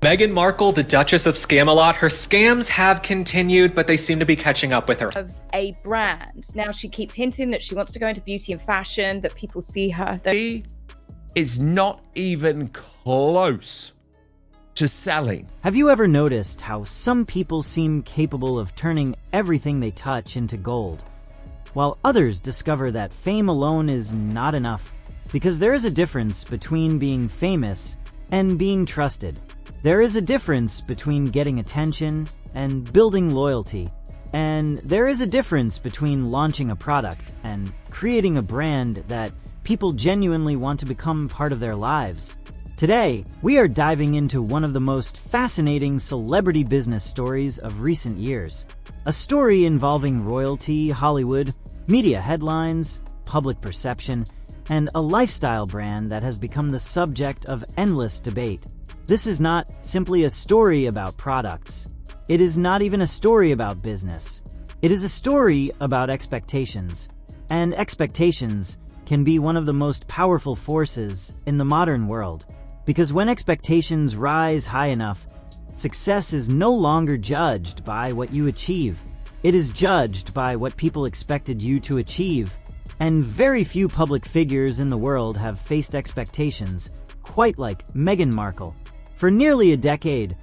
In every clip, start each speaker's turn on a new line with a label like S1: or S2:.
S1: Meghan Markle, the Duchess of Scamalot, her scams have continued, but they seem to be catching up with her.
S2: Of a brand. Now she keeps hinting that she wants to go into beauty and fashion, that people see her.
S3: She is not even close to selling.
S4: Have you ever noticed how some people seem capable of turning everything they touch into gold, while others discover that fame alone is not enough? Because there is a difference between being famous and being trusted. There is a difference between getting attention and building loyalty. And there is a difference between launching a product and creating a brand that people genuinely want to become part of their lives. Today, we are diving into one of the most fascinating celebrity business stories of recent years. A story involving royalty, Hollywood, media headlines, public perception, and a lifestyle brand that has become the subject of endless debate. This is not simply a story about products. It is not even a story about business. It is a story about expectations. And expectations can be one of the most powerful forces in the modern world. Because when expectations rise high enough, success is no longer judged by what you achieve. It is judged by what people expected you to achieve. And very few public figures in the world have faced expectations quite like Meghan Markle. For nearly a decade,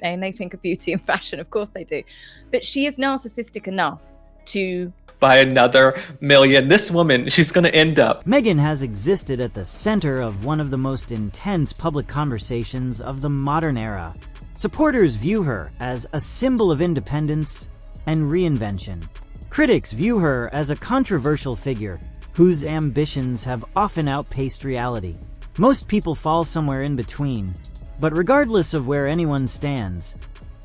S2: And they think of beauty and fashion, of course they do. But she is narcissistic enough to...
S1: By another million. This woman, she's going to end up.
S4: Meghan has existed at the center of one of the most intense public conversations of the modern era. Supporters view her as a symbol of independence and reinvention. Critics view her as a controversial figure whose ambitions have often outpaced reality. Most people fall somewhere in between. But regardless of where anyone stands,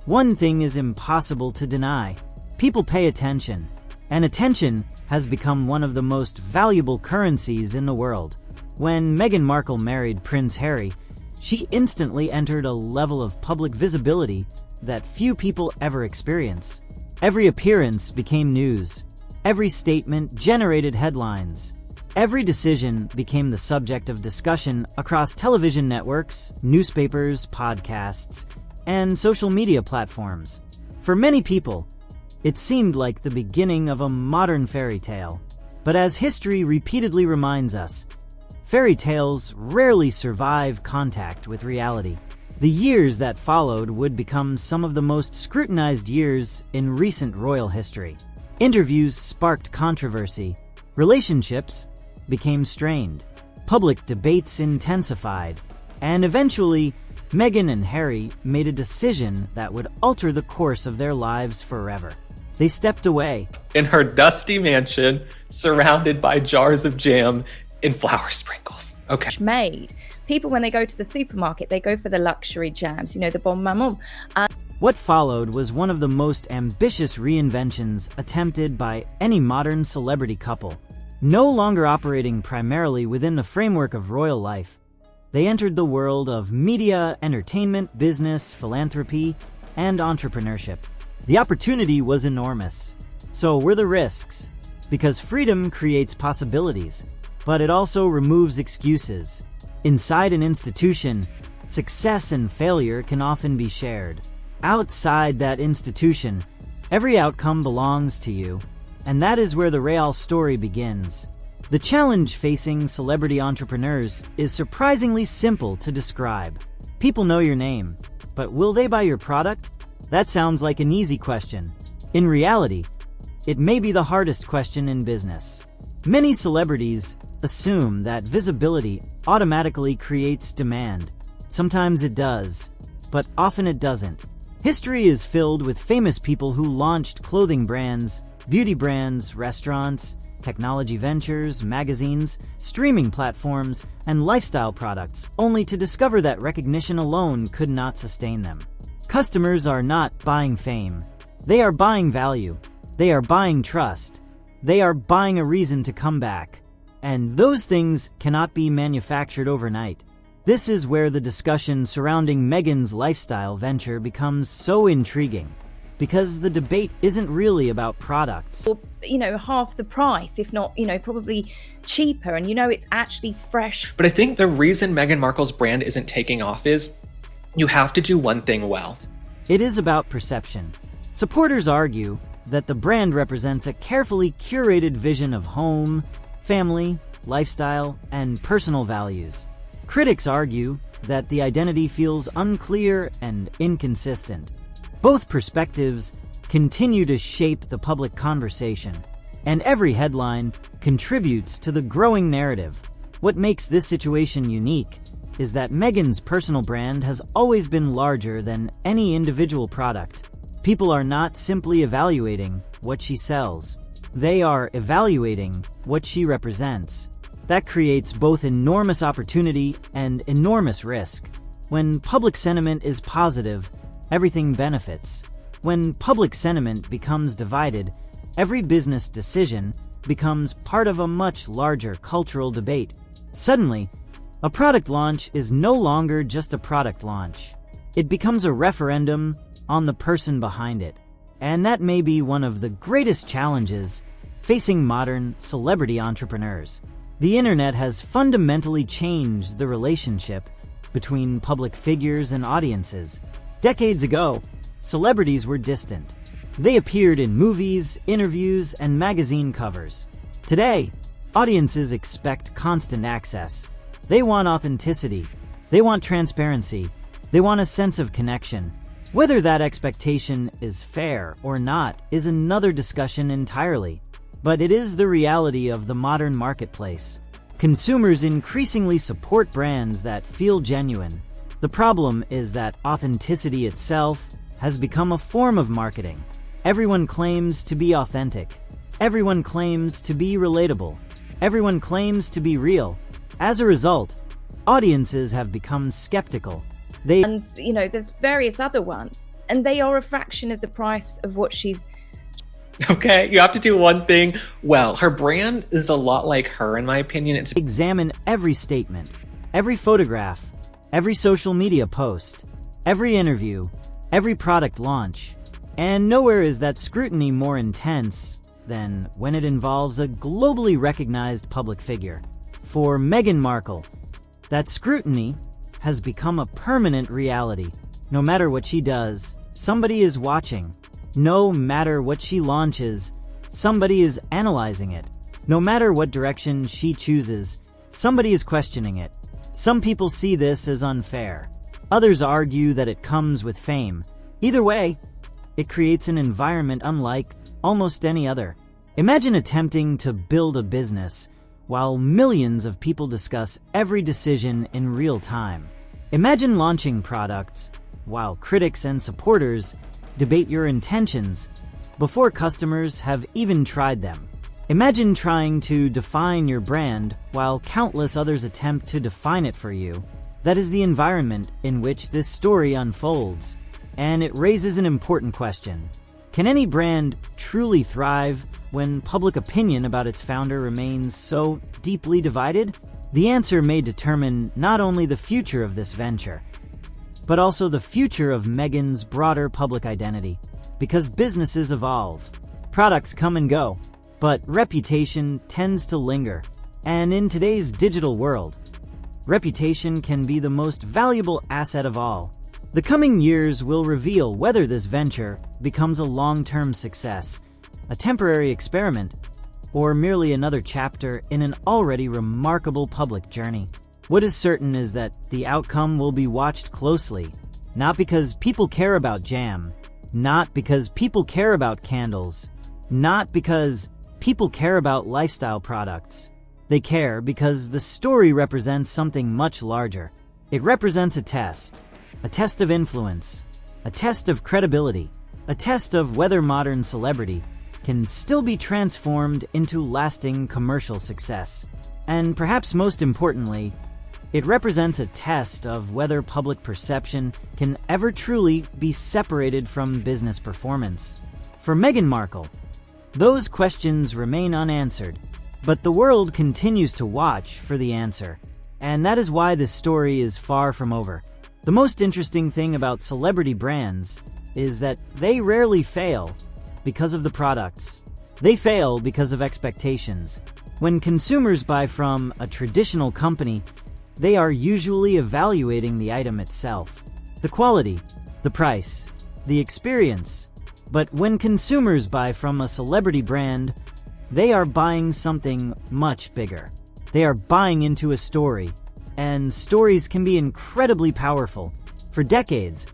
S4: one thing is impossible to deny. People pay attention, and attention has become one of the most valuable currencies in the world. When Meghan Markle married Prince Harry, she instantly entered a level of public visibility that few people ever experience. Every appearance became news. Every statement generated headlines. Every decision became the subject of discussion across television networks, newspapers, podcasts, and social media platforms. For many people, it seemed like the beginning of a modern fairy tale. But as history repeatedly reminds us, fairy tales rarely survive contact with reality. The years that followed would become some of the most scrutinized years in recent royal history. Interviews sparked controversy. Relationships became strained. Public debates intensified. And eventually, Meghan and Harry made a decision that would alter the course of their lives forever. They stepped away.
S1: In her dusty mansion, surrounded by jars of jam and flour sprinkles. Okay.
S2: made. People, when they go to the supermarket, they go for the luxury jams, the bon maman.
S4: What followed was one of the most ambitious reinventions attempted by any modern celebrity couple. No longer operating primarily within the framework of royal life, they entered the world of media, entertainment, business, philanthropy, and entrepreneurship. The opportunity was enormous. So were the risks, because freedom creates possibilities, but it also removes excuses. Inside an institution, success and failure can often be shared. Outside that institution, every outcome belongs to you. And that is where the real story begins. The challenge facing celebrity entrepreneurs is surprisingly simple to describe. People know your name, but will they buy your product? That sounds like an easy question. In reality, it may be the hardest question in business. Many celebrities assume that visibility automatically creates demand. Sometimes it does, but often it doesn't. History is filled with famous people who launched clothing brands, beauty brands, restaurants, technology ventures, magazines, streaming platforms, and lifestyle products, only to discover that recognition alone could not sustain them. Customers are not buying fame. They are buying value. They are buying trust. They are buying a reason to come back. And those things cannot be manufactured overnight. This is where the discussion surrounding Meghan's lifestyle venture becomes so intriguing. Because the debate isn't really about products.
S2: Or, half the price, if not, probably cheaper. And, it's actually fresh.
S1: But I think the reason Meghan Markle's brand isn't taking off is You have to do one thing well.
S4: It is about perception. Supporters argue that the brand represents a carefully curated vision of home, family, lifestyle, and personal values. Critics argue that the identity feels unclear and inconsistent. Both perspectives continue to shape the public conversation, and every headline contributes to the growing narrative. What makes this situation unique is that Meghan's personal brand has always been larger than any individual product. People are not simply evaluating what she sells. They are evaluating what she represents. That creates both enormous opportunity and enormous risk. When public sentiment is positive, everything benefits. When public sentiment becomes divided, every business decision becomes part of a much larger cultural debate. Suddenly, a product launch is no longer just a product launch. It becomes a referendum on the person behind it. And that may be one of the greatest challenges facing modern celebrity entrepreneurs. The internet has fundamentally changed the relationship between public figures and audiences. Decades ago, celebrities were distant. They appeared in movies, interviews, and magazine covers. Today, audiences expect constant access. They want authenticity. They want transparency. They want a sense of connection. Whether that expectation is fair or not is another discussion entirely. But it is the reality of the modern marketplace. Consumers increasingly support brands that feel genuine. The problem is that authenticity itself has become a form of marketing. Everyone claims to be authentic. Everyone claims to be relatable. Everyone claims to be real. As a result, audiences have become skeptical.
S2: And, there's various other ones, and they are a fraction of the price of what she's.
S1: Okay, you have to do one thing well. Her brand is a lot like her, in my opinion. It's
S4: Examine every statement, every photograph, every social media post, every interview, every product launch. And nowhere is that scrutiny more intense than when it involves a globally recognized public figure. For Meghan Markle, that scrutiny has become a permanent reality. No matter what she does, somebody is watching. No matter what she launches, somebody is analyzing it. No matter what direction she chooses, somebody is questioning it. Some people see this as unfair. Others argue that it comes with fame. Either way, it creates an environment unlike almost any other. Imagine attempting to build a business while millions of people discuss every decision in real time. Imagine launching products while critics and supporters debate your intentions before customers have even tried them. Imagine trying to define your brand while countless others attempt to define it for you. That is the environment in which this story unfolds, and it raises an important question. Can any brand truly thrive when public opinion about its founder remains so deeply divided? The answer may determine not only the future of this venture, but also the future of Meghan's broader public identity. Because businesses evolve, products come and go, but reputation tends to linger. And in today's digital world, reputation can be the most valuable asset of all. The coming years will reveal whether this venture becomes a long-term success, a temporary experiment, or merely another chapter in an already remarkable public journey. What is certain is that the outcome will be watched closely, not because people care about jam, not because people care about candles, not because people care about lifestyle products. They care because the story represents something much larger. It represents a test of influence, a test of credibility, a test of whether modern celebrity can still be transformed into lasting commercial success. And perhaps most importantly, it represents a test of whether public perception can ever truly be separated from business performance. For Meghan Markle, those questions remain unanswered, but the world continues to watch for the answer. And that is why this story is far from over. The most interesting thing about celebrity brands is that they rarely fail because of the products. They fail because of expectations. When consumers buy from a traditional company, they are usually evaluating the item itself. the quality, the price, the experience. But when consumers buy from a celebrity brand, they are buying something much bigger. They are buying into a story, and stories can be incredibly powerful. For decades,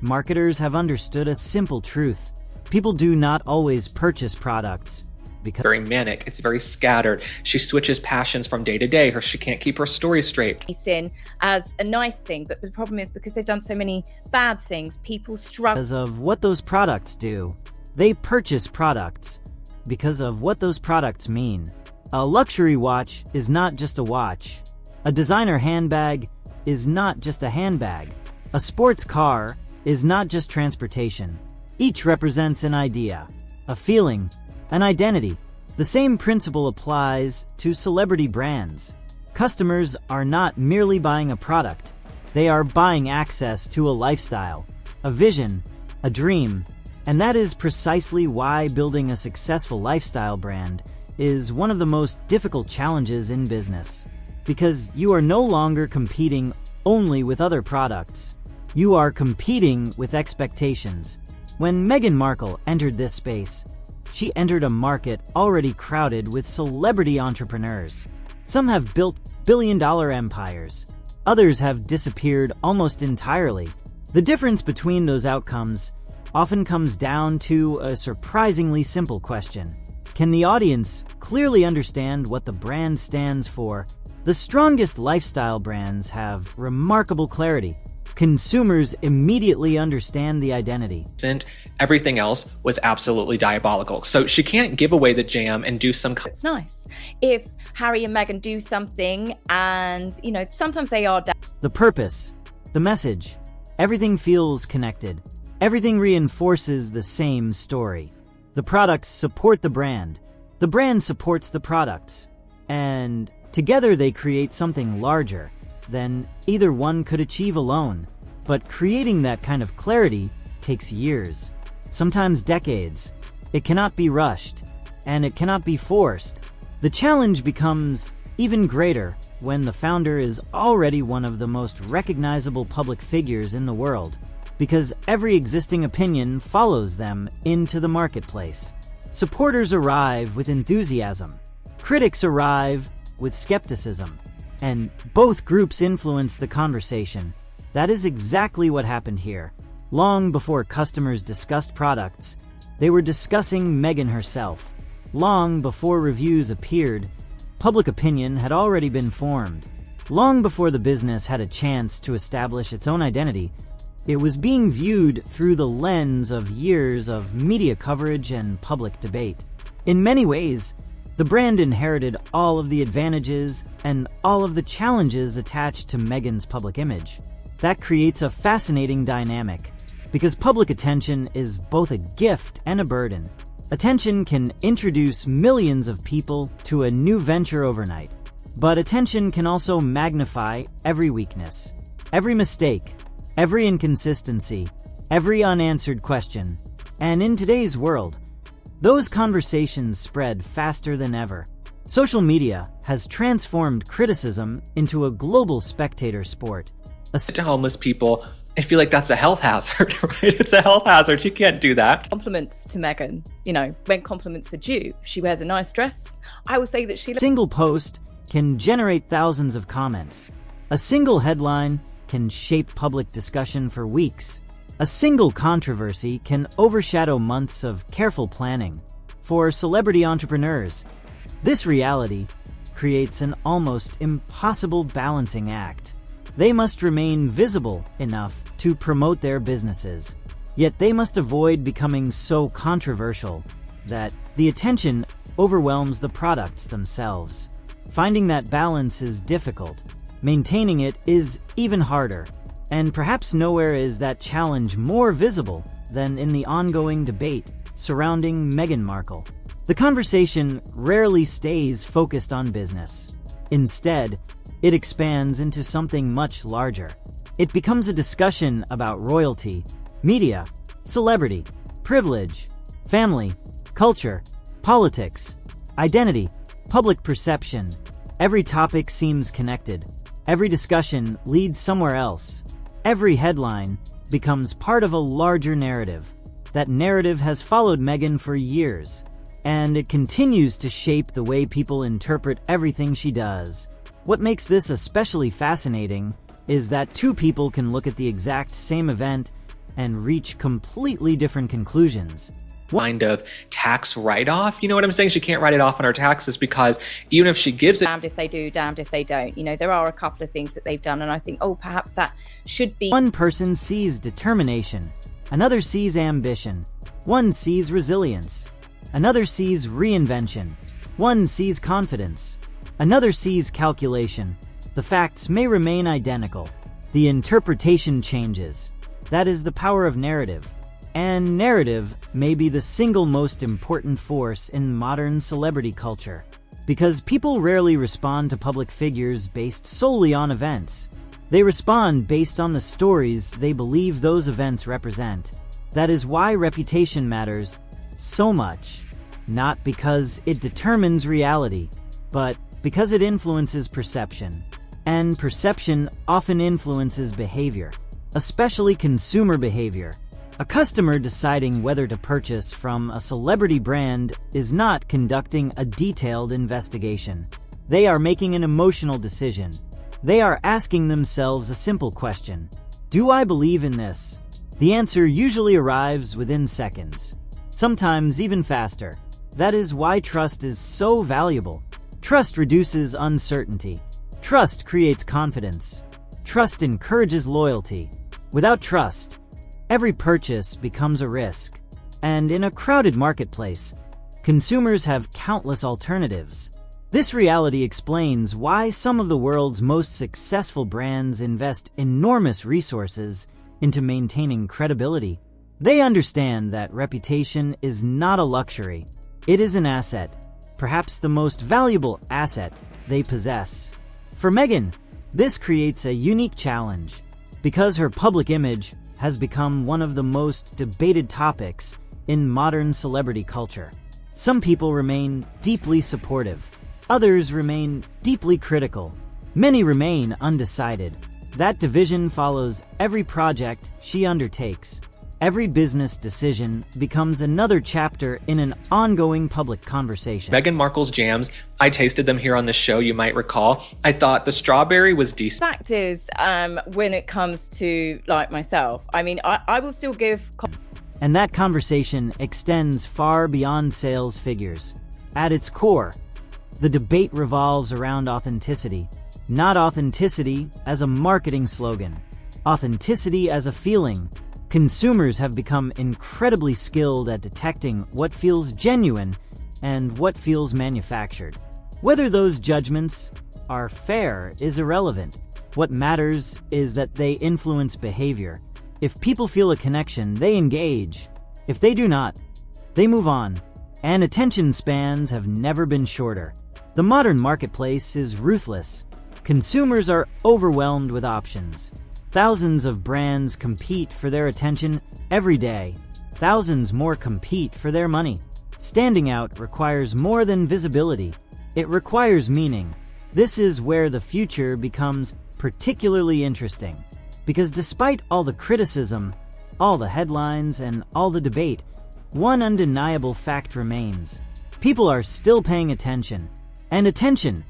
S4: marketers have understood a simple truth. People do not always purchase products because
S1: Very manic. It's very scattered. She switches passions from day to day. She can't keep her story straight.
S2: Sin as a nice thing, but the problem is because they've done so many bad things, people struggle.
S4: because of what those products do. They purchase products because of what those products mean. A luxury watch is not just a watch. A designer handbag is not just a handbag. A sports car is not just transportation. Each represents an idea, a feeling, an identity. The same principle applies to celebrity brands. Customers are not merely buying a product. They are buying access to a lifestyle, a vision, a dream. And that is precisely why building a successful lifestyle brand is one of the most difficult challenges in business. Because you are no longer competing only with other products. You are competing with expectations. When Meghan Markle entered this space, she entered a market already crowded with celebrity entrepreneurs. Some have built billion-dollar empires. Others have disappeared almost entirely. The difference between those outcomes often comes down to a surprisingly simple question. Can the audience clearly understand what the brand stands for? The strongest lifestyle brands have remarkable clarity. Consumers immediately understand the identity.
S1: And everything else was absolutely diabolical. So she can't give away the jam and do some
S2: It's nice if Harry and Meghan do something and, sometimes they are
S4: The purpose, the message, everything feels connected. Everything reinforces the same story. The products support the brand supports the products, and together they create something larger than either one could achieve alone. But creating that kind of clarity takes years, sometimes decades. It cannot be rushed, and it cannot be forced. The challenge becomes even greater when the founder is already one of the most recognizable public figures in the world, because every existing opinion follows them into the marketplace. Supporters arrive with enthusiasm. Critics arrive with skepticism. And both groups influence the conversation. That is exactly what happened here. Long before customers discussed products, they were discussing Meghan herself. Long before reviews appeared, public opinion had already been formed. Long before the business had a chance to establish its own identity, it was being viewed through the lens of years of media coverage and public debate. In many ways, the brand inherited all of the advantages and all of the challenges attached to Meghan's public image. That creates a fascinating dynamic, because public attention is both a gift and a burden. Attention can introduce millions of people to a new venture overnight, but attention can also magnify every weakness, every mistake, every inconsistency, every unanswered question. And in today's world, those conversations spread faster than ever. Social media has transformed criticism into a global spectator sport.
S1: to homeless people. I feel like that's a health hazard, right? It's a health hazard. You can't do that.
S2: Compliments to Meghan, when compliments are due. She wears a nice dress. I will say that she
S4: A single post can generate thousands of comments. A single headline can shape public discussion for weeks. A single controversy can overshadow months of careful planning. For celebrity entrepreneurs, this reality creates an almost impossible balancing act. They must remain visible enough to promote their businesses, yet they must avoid becoming so controversial that the attention overwhelms the products themselves. Finding that balance is difficult. Maintaining it is even harder. And perhaps nowhere is that challenge more visible than in the ongoing debate surrounding Meghan Markle. The conversation rarely stays focused on business. Instead, it expands into something much larger. It becomes a discussion about royalty, media, celebrity, privilege, family, culture, politics, identity, public perception. Every topic seems connected. Every discussion leads somewhere else. Every headline becomes part of a larger narrative. That narrative has followed Meghan for years, and it continues to shape the way people interpret everything she does. What makes this especially fascinating is that two people can look at the exact same event and reach completely different conclusions.
S1: Kind of tax write-off, you know what I'm saying? She can't write it off on her taxes because even if she gives it,
S2: Damned if they do, damned if they don't. You know, there are a couple of things that they've done, and I think, oh, perhaps that should be.
S4: One person sees determination, another sees ambition, one sees resilience, another sees reinvention, one sees confidence, another sees calculation. The facts may remain identical. The interpretation changes. That is the power of narrative. And narrative may be the single most important force in modern celebrity culture, because people rarely respond to public figures based solely on events. They respond based on the stories they believe those events represent. That is why reputation matters so much, not because it determines reality, but because it influences perception. And perception often influences behavior, especially consumer behavior. A customer deciding whether to purchase from a celebrity brand is not conducting a detailed investigation. They are making an emotional decision. They are asking themselves a simple question: do I believe in this? The answer usually arrives within seconds, sometimes even faster. That is why trust is so valuable. Trust reduces uncertainty. Trust creates confidence. Trust encourages loyalty. Without trust, every purchase becomes a risk. And in a crowded marketplace, consumers have countless alternatives. This reality explains why some of the world's most successful brands invest enormous resources into maintaining credibility. They understand that reputation is not a luxury. It is an asset, perhaps the most valuable asset they possess. For Meghan, this creates a unique challenge, because her public image has become one of the most debated topics in modern celebrity culture. Some people remain deeply supportive. Others remain deeply critical. Many remain undecided. That division follows every project she undertakes. Every business decision becomes another chapter in an ongoing public conversation.
S1: Meghan Markle's jams, I tasted them here on the show, you might recall. I thought the strawberry was decent.
S2: Fact is, when it comes to like myself, I mean, I will still give.
S4: And that conversation extends far beyond sales figures. At its core, the debate revolves around authenticity. Not authenticity as a marketing slogan. Authenticity as a feeling. Consumers have become incredibly skilled at detecting what feels genuine and what feels manufactured. Whether those judgments are fair is irrelevant. What matters is that they influence behavior. If people feel a connection, they engage. If they do not, they move on. And attention spans have never been shorter. The modern marketplace is ruthless. Consumers are overwhelmed with options. Thousands of brands compete for their attention every day. Thousands more compete for their money. Standing out requires more than visibility. It requires meaning. This is where the future becomes particularly interesting. Because despite all the criticism, all the headlines, and all the debate, one undeniable fact remains. People are still paying attention. And attention,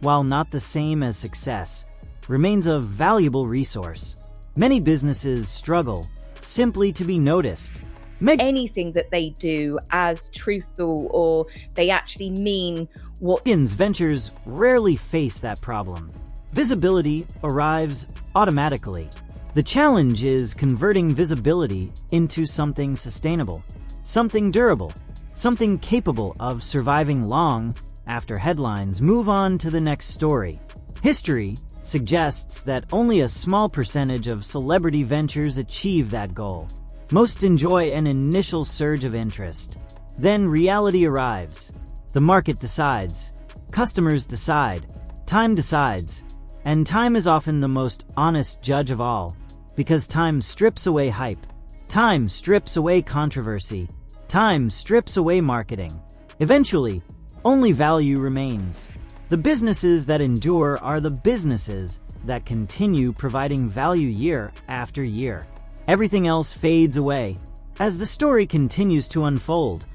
S4: while not the same as success, remains a valuable resource. Many businesses struggle simply to be noticed.
S2: Anything that they do as truthful, or they actually mean what.
S4: Meghan's ventures rarely face that problem. Visibility arrives automatically. The challenge is converting visibility into something sustainable, something durable, something capable of surviving long after headlines move on to the next story. History suggests that only a small percentage of celebrity ventures achieve that goal. Most enjoy an initial surge of interest. Then reality arrives. The market decides. Customers decide. Time decides. And time is often the most honest judge of all, because time strips away hype. Time strips away controversy. Time strips away marketing. Eventually, only value remains. The businesses that endure are the businesses that continue providing value year after year. Everything else fades away as the story continues to unfold.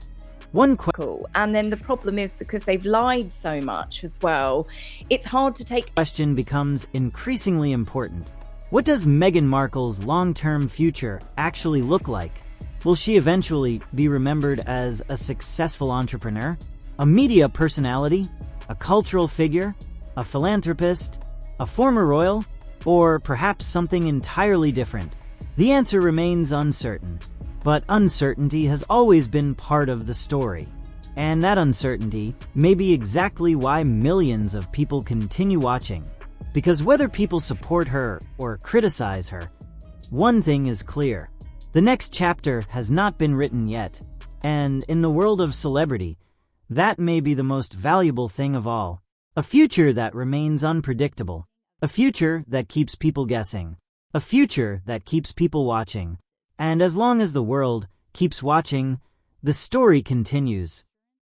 S4: One
S2: Cool. And then the problem is, because they've lied so much as well, it's hard to take
S4: question becomes increasingly important. What does Meghan Markle's long-term future actually look like? Will she eventually be remembered as a successful entrepreneur, a media personality, a cultural figure, a philanthropist, a former royal, or perhaps something entirely different? The answer remains uncertain. But uncertainty has always been part of the story. And that uncertainty may be exactly why millions of people continue watching. Because whether people support her or criticize her, one thing is clear. The next chapter has not been written yet. And in the world of celebrity, that may be the most valuable thing of all. A future that remains unpredictable. A future that keeps people guessing. A future that keeps people watching. And as long as the world keeps watching, the story continues.